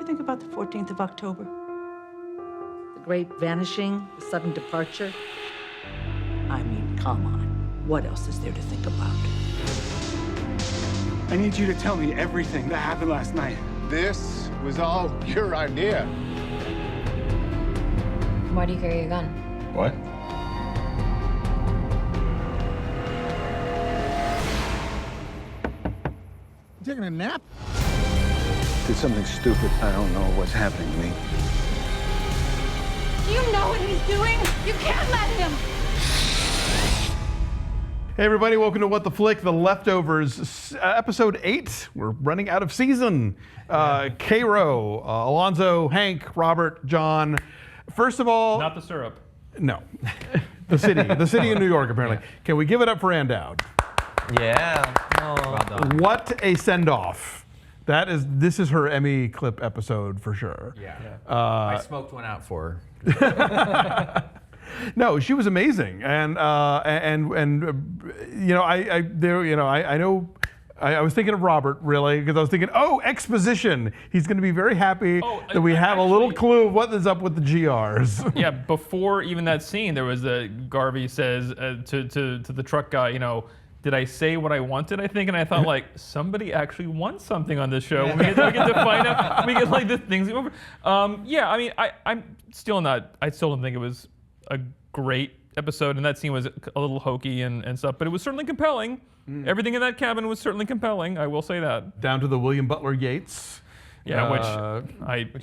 you think about the 14th of October? The great vanishing, the sudden departure. I mean, come on. What else is there to think about? I need you to tell me everything that happened last night. This was all your idea. Why do you carry a gun? What? You taking a nap? Did something stupid. I don't know what's happening to me. Do you know what he's doing? You can't let him! Hey everybody, welcome to What the Flick, The Leftovers, episode 8. We're running out of season. Cairo, Alonso, Hank, Robert, John. First of all... Not the syrup. No. The city in New York, apparently. Can we give it up for Andowd? Yeah. Oh. Well done. What a send-off. This is her Emmy clip episode for sure. Yeah. I smoked one out for her. No, she was amazing, and you know, I was thinking of Robert really because I was thinking, oh, exposition. He's going to be very happy that we have a little clue of what is up with the GRs. Yeah, before even that scene, there was Garvey says to the truck guy, you know, did I say what I wanted? I think, and I thought like somebody actually wants something on this show. We get to find out. We get like the things over. Yeah, I mean, I still don't think it was a great episode, and that scene was a little hokey and stuff, but it was certainly compelling. Everything in that cabin was certainly compelling, I will say that. Down to the William Butler Yates. Yeah, Which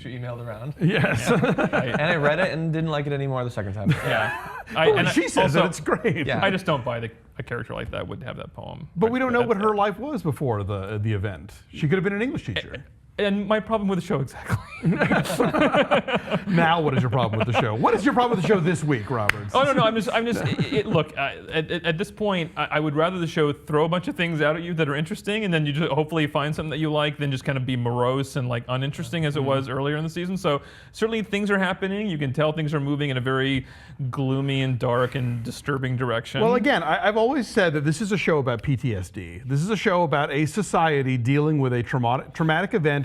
you emailed around. Yes. And I read it and didn't like it anymore the second time. Yeah. She says that it's great. Yeah. I just don't buy a character like that would have that poem. But we don't know what her life was before the event. She could have been an English teacher. And my problem with the show, exactly. Now, what is your problem with the show? What is your problem with the show this week, Robert? Oh no, I'm just. Look, at this point, I would rather the show throw a bunch of things out at you that are interesting, and then you just hopefully find something that you like, than just kind of be morose and like uninteresting as it was earlier in the season. So certainly things are happening. You can tell things are moving in a very gloomy and dark and disturbing direction. Well, again, I've always said that this is a show about PTSD. This is a show about a society dealing with a traumatic event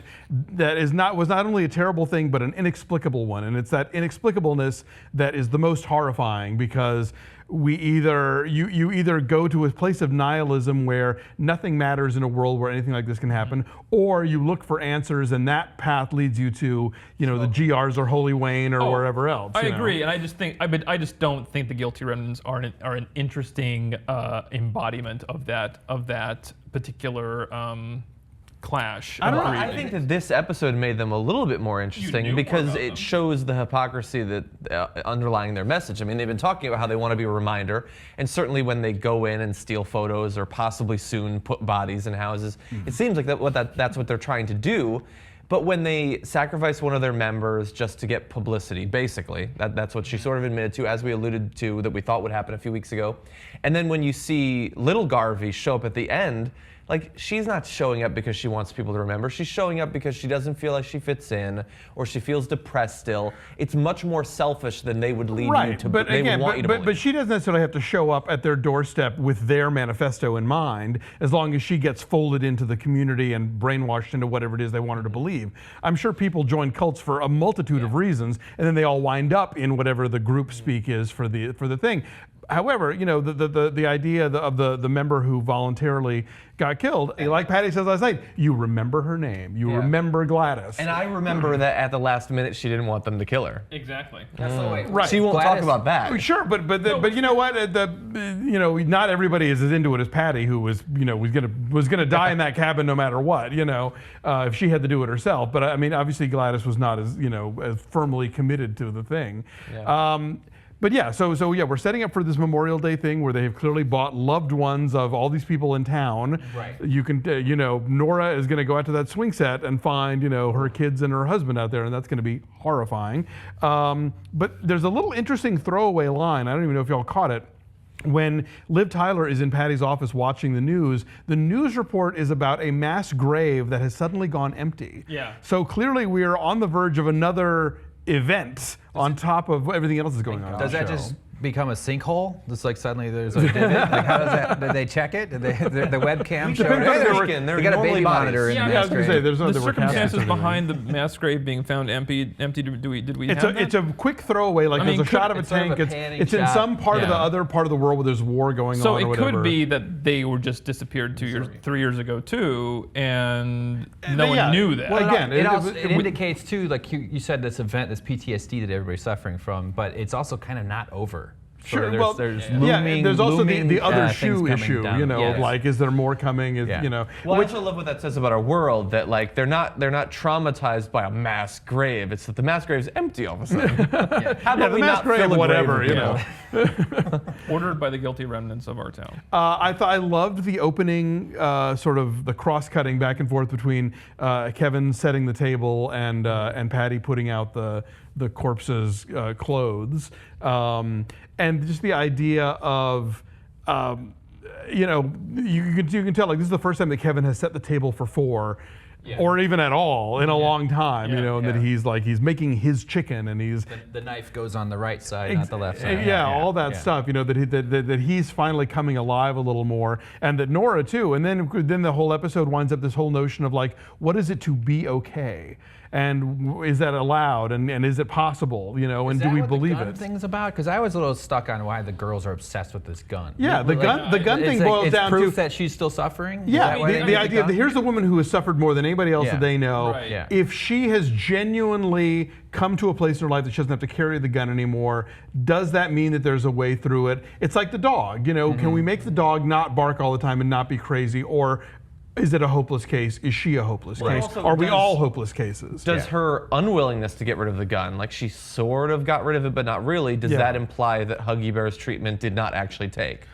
that was not only a terrible thing, but an inexplicable one. And it's that inexplicableness that is the most horrifying, because you either go to a place of nihilism where nothing matters in a world where anything like this can happen, or you look for answers, and that path leads you to, the GRs or Holy Wayne or wherever else. I agree, and I just don't think the Guilty Remnants are an interesting embodiment of that particular clash. I think that this episode made them a little bit more interesting because it shows the hypocrisy that underlying their message. I mean, they've been talking about how they want to be a reminder, and certainly when they go in and steal photos or possibly soon put bodies in houses, it seems like that's what they're trying to do. But when they sacrifice one of their members just to get publicity, basically, that's what she sort of admitted to, as we alluded to, that we thought would happen a few weeks ago. And then when you see little Garvey show up at the end, like, she's not showing up because she wants people to remember. She's showing up because she doesn't feel like she fits in, or she feels depressed still. It's much more selfish than they would lead you to. But again, but she doesn't necessarily have to show up at their doorstep with their manifesto in mind, as long as she gets folded into the community and brainwashed into whatever it is they want her to believe. I'm sure people join cults for a multitude of reasons, and then they all wind up in whatever the group speak is for the thing. However, the idea of the member who voluntarily got killed, like Patty says last night, you remember her name, you remember Gladys. And I remember that at the last minute she didn't want them to kill her. Exactly. That's the way. Right. She won't talk about that. Sure, but you know what? Not everybody is as into it as Patty, who was gonna die in that cabin no matter what. If she had to do it herself. But I mean, obviously Gladys was not as as firmly committed to the thing. Yeah. But yeah, so we're setting up for this Memorial Day thing where they have clearly bought loved ones of all these people in town. Right. You can, Nora is going to go out to that swing set and find, her kids and her husband out there, and that's going to be horrifying. But there's a little interesting throwaway line. I don't even know if y'all caught it. When Liv Tyler is in Patty's office watching the news report is about a mass grave that has suddenly gone empty. Yeah. So clearly we are on the verge of another event on top of everything else that's going on. Does that just become a sinkhole? Just like suddenly there's a divot? Like how does that? Did they check it? Did they? The webcam show Depends on it? their skin. They're They got a normally baby bodies. monitor in Yeah, the I I was going to say, there's no The there were circumstances casts. behind the mass grave being found empty. Did we have that? It's a quick throwaway, like I there's mean, a shot of a it's sort of tank. a It's panning in shot. some part of the Yeah. other part of the world where there's war going So on. it or whatever. could be that they were just disappeared 3 years ago too, and no yeah. one knew that. Well, again, It indicates too, like you said, this event, this PTSD that everybody's suffering from, but it's also kind of not over. Sure. So Well, there's yeah, looming, there's also looming, the other things shoe coming issue. down. You know, Yes. like is there more coming? Is Yeah. you know, Well, I also love what that says about our world. That like they're not traumatized by a mass grave. It's that the mass grave's empty all of a sudden. How about the we mass not grave, fill a whatever, grave you with know. people? Ordered by the guilty remnants of our town. I loved the opening, sort of the cross-cutting back and forth between Kevin setting the table and Patty putting out the corpse's clothes, and just the idea of. You know, you can tell like this is the first time that Kevin has set the table for four, or even at all in a long time. You know, and that he's making his chicken and he's The knife goes on the right side, not the left side. yeah, all that stuff. You know that he's finally coming alive a little more, and that Nora too. And then the whole episode winds up this whole notion of like, what is it to be okay? And is that allowed? And is it possible? You know, and do we believe the gun it? thing's about? Because I was a little stuck on why the girls are obsessed with this gun. Yeah, the gun thing boils down proof to that she's still suffering. Is yeah, that why they the need idea gun? that here's a woman who has suffered more than anybody else Yeah. that they know. Right. Yeah. If she has genuinely come to a place in her life that she doesn't have to carry the gun anymore, does that mean that there's a way through it? It's like the dog, you know, can we make the dog not bark all the time and not be crazy? Or is it a hopeless case? Is she a hopeless case? Also, Are we does- all hopeless cases? Does her unwillingness to get rid of the gun, like she sort of got rid of it, but not really, does Yeah. that imply that Huggy Bear's treatment did not actually take?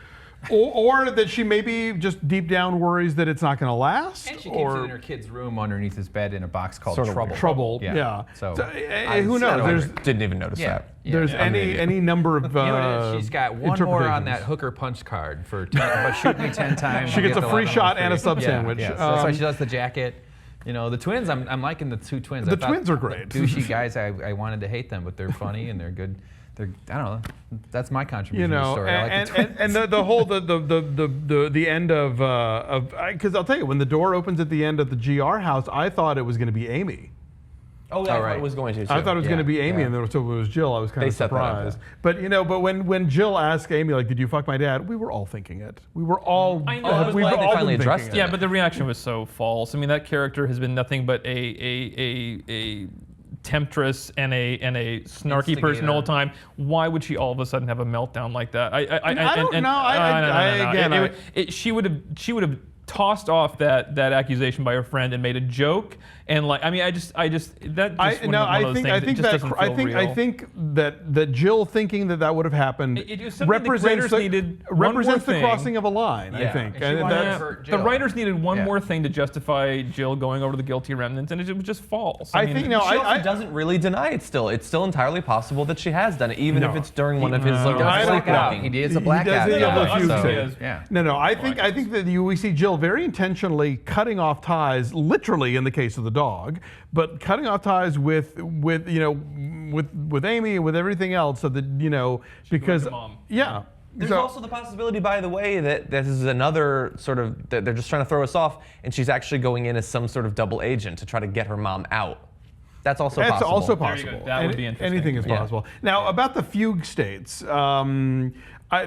Or that she maybe just deep down worries that it's not going to last? And she keeps or it in her kid's room underneath his bed in a box called Sort of Trouble. trouble? Yeah. So, who knows? Didn't even notice that. There's any number of. You know what it is? She's got one more on that interpretations. hooker punch card for 10, but shoot me 10 times. She you gets get a the free 11 shot free. and a sub sandwich. Yeah, so that's why she does the jacket. You know, the twins, I'm liking the two twins. The I thought twins are great. Douchey guys, I wanted to hate them, but they're funny and they're good. I don't know. That's my contribution You to the know, story. I like the twins. and the whole the end of because I'll tell you when the door opens at the end of the GR house, I thought it was going to be Amy. Oh, yeah, I thought right. it was going to. Too. I thought it was going to be Amy, yeah. and then so it was Jill. I was kind They of set that up, surprised. But you know, but when Jill asked Amy, like, "Did you fuck my dad?" We were all thinking it. We were all. I know. I was we glad were they all finally been addressed thinking it. Yeah, but the reaction was so false. I mean, that character has been nothing but a temptress and a snarky person all the time. Why would she all of a sudden have a meltdown like that? I don't know. She would have tossed off that accusation by her friend and made a joke and like I think that Jill thinking that would have happened it was something the creators needed one more represents the thing. crossing of a line. I think The writers needed one Yeah. more thing to justify Jill going over to the guilty remnants, and it was just false. I think no. She also doesn't really deny it still. It's still entirely possible that she has done it, even if it's during one of his like I don't sleepwalking. He did a blackout. He does Yeah, a few so- things. Yeah. No. I think that we see Jill very intentionally cutting off ties, literally in the case of the dog, but cutting off ties with Amy and with everything else, so that because the mom. yeah. There's So- also the possibility, by the way, that this is another sort of, that they're just trying to throw us off, and she's actually going in as some sort of double agent to try to get her mom out. That's also That's possible. also There you go. possible. That would be interesting. Anything is Yeah. possible. Now about the fugue states. I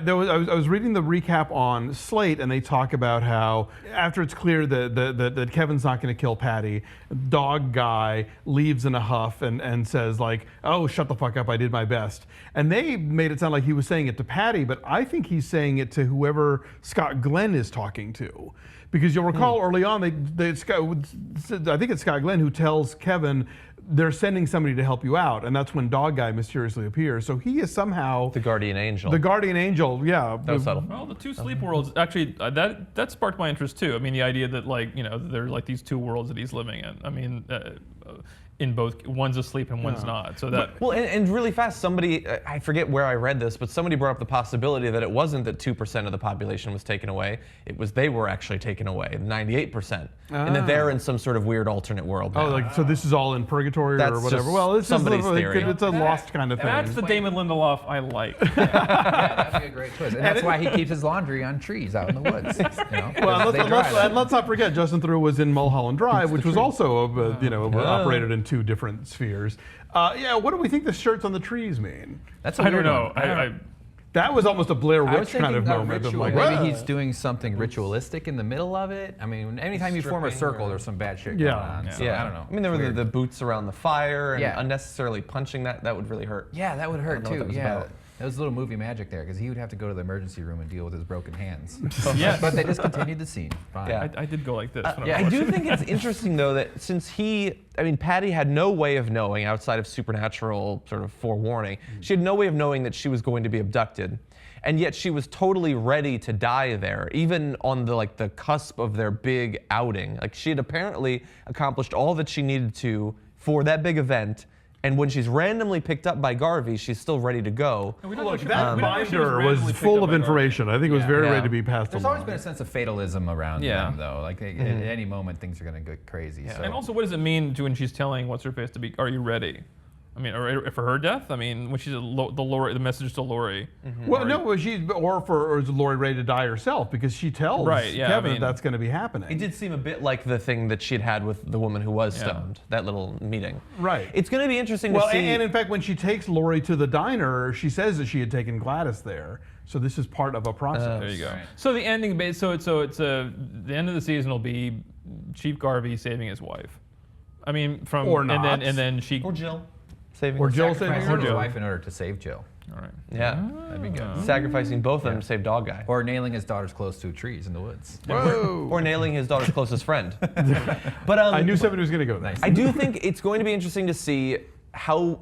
was reading the recap on Slate, and they talk about how after it's clear that Kevin's not going to kill Patty, dog guy leaves in a huff and says like, "Oh, shut the fuck up! I did my best." And they made it sound like he was saying it to Patty, but I think he's saying it to whoever Scott Glenn is talking to. Because you'll recall early on, I think it's Scott Glenn who tells Kevin they're sending somebody to help you out, and that's when Dog Guy mysteriously appears. So he is somehow The guardian angel. the guardian angel. Yeah, That was subtle. Well, the two sleep worlds actually that sparked my interest too. I mean, the idea that there's like these two worlds that he's living in. I mean, in both, one's asleep and one's not. So that Well, and really fast, somebody, I forget where I read this, but somebody brought up the possibility that it wasn't that 2% of the population was taken away. It was they were actually taken away, 98%. And that they're in some sort of weird alternate world now. Oh, like so this is all in purgatory. purgatory That's or whatever. just Well, it's just somebody's like, theory. it's a lost kind of thing. That's the Damon Lindelof I like. Yeah, that'd be a great twist. And that's why he keeps his laundry on trees out in the woods. You know? Well, They dry them. let's not forget, Justin Theroux was in Mulholland Drive, which was also, operated in two different spheres. What do we think the shirts on the trees mean? That's a I don't weird know. one. That was almost a Blair I was Witch kind of thinking moment. Of ritual. like, Maybe "Whoa." he's doing something ritualistic in the middle of it. I mean, anytime you form a Stripping circle, or- there's some bad shit Yeah. going on. So I don't know. I mean, there were the boots around the fire and Yeah. unnecessarily punching that would really hurt. Yeah, that would hurt know what too. that was Yeah, about. that was a little movie magic there because he would have to go to the emergency room and deal with his broken hands. Yes. But they just continued the scene. Fine. Yeah. I did go like this. when yeah. I I do watched it. think it's interesting though that since Patty had no way of knowing outside of supernatural sort of forewarning, she had no way of knowing that she was going to be abducted. And yet she was totally ready to die there, even on the cusp of their big outing. Like she had apparently accomplished all that she needed to for that big event. And when she's randomly picked up by Garvey, she's still ready to go. We don't know Look, she- that we don't know she was binder was randomly picked full up of by Garvey. information. I think it was very Yeah. ready to be passed There's along. always been a sense of fatalism around Yeah. them, though. Like at any moment, things are going to go crazy. So. And also, what does it mean when she's telling what's her face to be? Are you ready? I mean, or for her death. I mean, when she's the message to Lori. Well, no, or is Lori ready to die herself because she tells Right, yeah, Kevin I mean- that that's going to be happening. It did seem a bit like the thing that she'd had with the woman who was Yeah. stoned, that little meeting. Right. It's going to be interesting Well, to see. and in fact, when she takes Lori to the diner, she says that she had taken Gladys there. So this is part of a process. There you go. So the ending, the end of the season will be Chief Garvey saving his wife. I mean, Or not. and then she. or Jill. Saving Or her. Jill Sacrificing saving her. his Jill. wife in order to save Jill. All right. Yeah. That'd be good. Sacrificing both of them to save Dog Guy. Or nailing his daughters close to trees in the woods. Whoa. Or nailing his daughter's closest friend. But I knew somebody was going to go there. I do think it's going to be interesting to see how,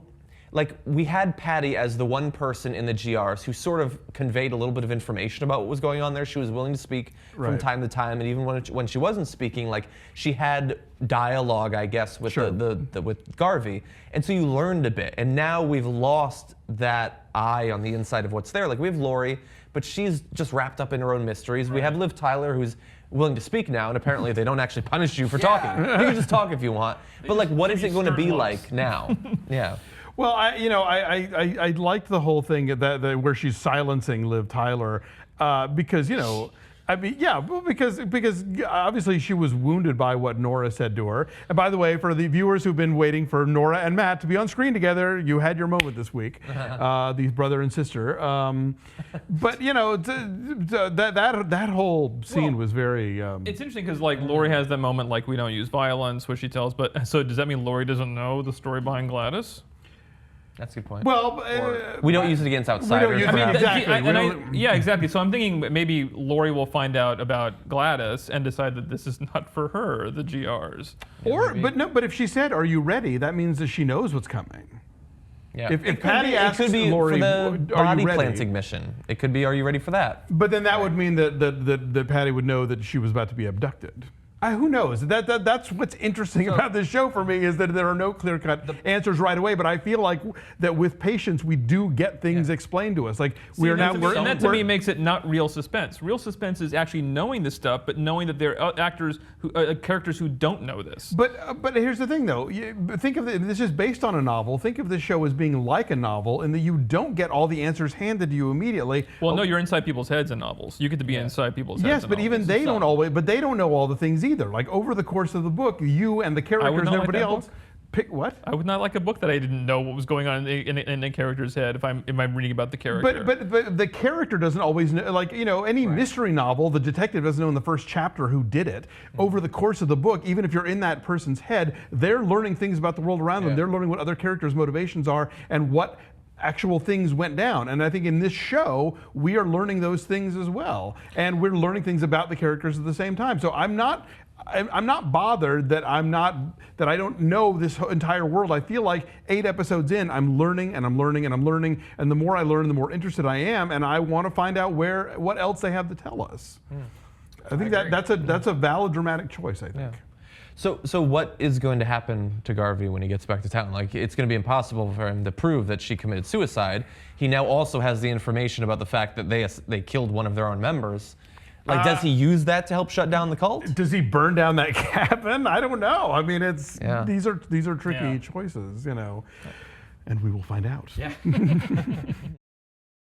we had Patty as the one person in the GRs who sort of conveyed a little bit of information about what was going on there. She was willing to speak from Right. time to time, and even when she wasn't speaking, she had dialogue, I guess, with Sure. with Garvey, and so you learned a bit. And now we've lost that eye on the inside of what's there. We have Lori, but she's just wrapped up in her own mysteries. We have Liv Tyler, who's willing to speak now, and apparently they don't actually punish you for talking. You can just talk if you want. But what is it going to be like now? Yeah. Well, I liked the whole thing that where she's silencing Liv Tyler because because obviously she was wounded by what Nora said to her. And by the way, for the viewers who've been waiting for Nora and Matt to be on screen together, you had your moment this week, these brother and sister. But that whole scene was very. It's interesting because Lori has that moment we don't use violence, which she tells. But so does that mean Lori doesn't know the story behind Gladys? That's a good point. Well, We don't use it against outsiders. use it. perhaps. Exactly. Yeah, exactly. So I'm thinking maybe Lori will find out about Gladys and decide that this is not for her, the GRs. but if she said, "Are you ready?" that means that she knows what's coming. Yeah. If Patty asks it could be Lori, for the "Are you body ready?" planting mission. It could be, are you ready for that? But then that would mean that Patty would know that she was about to be abducted. Who knows? That's what's interesting about this show for me is that there are no clear-cut answers right away. But I feel like that with patience, we do get things explained to us. We are now. And that to me makes it not real suspense. Real suspense is actually knowing this stuff, but knowing that there are characters who don't know this. But here's the thing, though. Think of this is based on a novel. Think of this show as being like a novel, in that you don't get all the answers handed to you immediately. Well, no, you're inside people's heads in novels. You get to be inside people's heads. Yes, in but even novels. they don't always. But they don't know all the things either. Over the course of the book, you and the characters and not like everybody that else book. pick what? I would not like a book that I didn't know what was going on in a character's head if I'm reading about the character. But the character doesn't always know. Any mystery novel, the detective doesn't know in the first chapter who did it. Over the course of the book, even if you're in that person's head, they're learning things about the world around them. They're learning what other characters' motivations are and what actual things went down. And I think in this show, we are learning those things as well. And we're learning things about the characters at the same time. So I'm not bothered that I don't know this entire world. I feel like 8 episodes in, I'm learning and I'm learning and I'm learning. And the more I learn, the more interested I am. And I want to find out what else they have to tell us. I think that's a valid dramatic choice, I think. So what is going to happen to Garvey when he gets back to town? It's going to be impossible for him to prove that she committed suicide. He now also has the information about the fact that they killed one of their own members. Like, does he use that to help shut down the cult? Does he burn down that cabin? I don't know. I mean, these are tricky choices, you know, and we will find out. Yeah.